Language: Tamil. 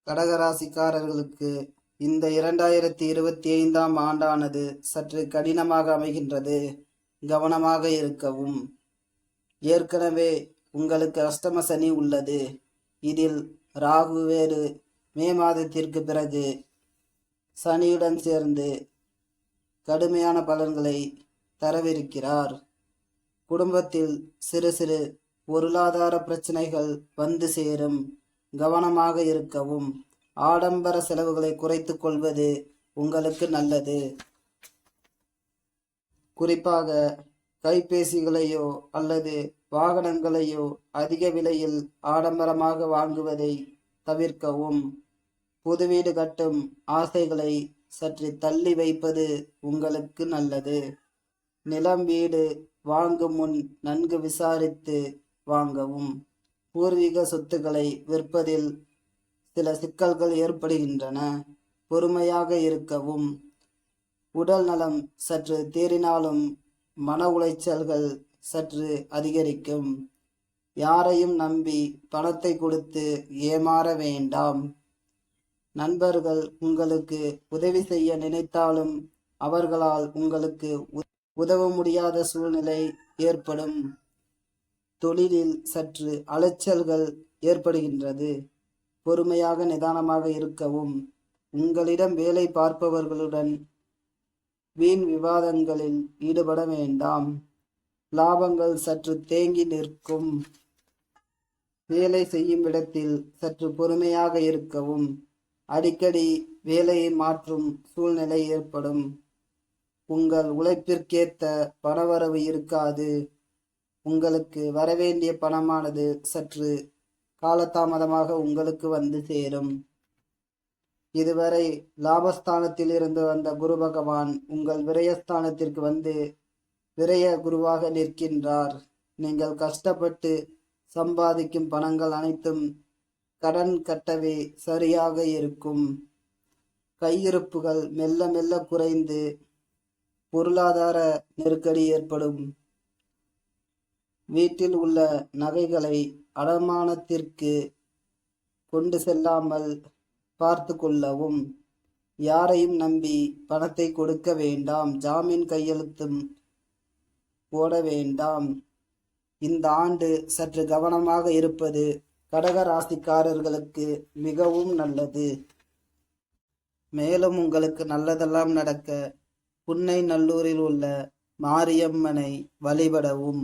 கடகராசிக்காரர்களுக்கு இந்த 2025ஆம் ஆண்டானது சற்று கடினமாக அமைகின்றது. கவனமாக இருக்கவும். ஏற்கனவே உங்களுக்கு அஷ்டம சனி உள்ளது. இதில் ராகு வேறு மே மாதத்திற்கு பிறகு சனியுடன் சேர்ந்து கடுமையான பலன்களை தரவிருக்கிறார். குடும்பத்தில் சிறு சிறு பொருளாதார பிரச்சனைகள் வந்து சேரும். கவனமாக இருக்கவும். ஆடம்பர செலவுகளை குறைத்து கொள்வது உங்களுக்கு நல்லது. குறிப்பாக கைபேசிகளையோ அல்லது வாகனங்களையோ அதிக விலையில் ஆடம்பரமாக வாங்குவதை தவிர்க்கவும். புது வீடு கட்டும் ஆசைகளை சற்று தள்ளி வைப்பது உங்களுக்கு நல்லது. நிலம் வீடு வாங்கும் முன் நன்கு விசாரித்து வாங்கவும். பூர்வீக சொத்துக்களை விற்பதில் சில சிக்கல்கள் ஏற்படுகின்றன. பொறுமையாக இருக்கவும். உடல் நலம் சற்று தேறினாலும் மன உளைச்சல்கள் சற்று அதிகரிக்கும். யாரையும் நம்பி பணத்தை கொடுத்து ஏமாற வேண்டாம். நண்பர்கள் உங்களுக்கு உதவி செய்ய நினைத்தாலும் அவர்களால் உங்களுக்கு உதவ முடியாத சூழ்நிலை ஏற்படும். தொழிலில் சற்று அலைச்சல்கள் ஏற்படுகின்றது. பொறுமையாக நிதானமாக இருக்கவும். உங்களிடம் வேலை பார்ப்பவர்களுடன் வீண் விவாதங்களில் ஈடுபட வேண்டாம். லாபங்கள் சற்று தேங்கி நிற்கும். வேலை செய்யும் இடத்தில் சற்று பொறுமையாக இருக்கவும். அடிக்கடி வேலையை மாற்றும் சூழ்நிலை ஏற்படும். உங்கள் உழைப்பிற்கேற்ற பணவரவு இருக்காது. உங்களுக்கு வரவேண்டிய பணமானது சற்று காலதாமதமாக உங்களுக்கு வந்து சேரும். இதுவரை லாபஸ்தானத்தில் இருந்து வந்த குரு பகவான் உங்கள் விரயஸ்தானத்திற்கு வந்து விரய குருவாக நிற்கின்றார். நீங்கள் கஷ்டப்பட்டு சம்பாதிக்கும் பணங்கள் அனைத்தும் கடன் கட்டவே சரியாக இருக்கும். கையிருப்புகள் மெல்ல மெல்ல குறைந்து பொருளாதார நெருக்கடி ஏற்படும். வீட்டில் உள்ள நகைகளை அடமானத்திற்கு கொண்டு செல்லாமல் பார்த்து கொள்ளவும். யாரையும் நம்பி பணத்தை கொடுக்க வேண்டாம். ஜாமீன் கையெழுத்தும் போட வேண்டாம். இந்த ஆண்டு சற்று கவனமாக இருப்பது கடக ராசிக்காரர்களுக்கு மிகவும் நல்லது. மேலும் உங்களுக்கு நல்லதெல்லாம் நடக்க புன்னை நல்லூரில் உள்ள மாரியம்மனை வழிபடவும்.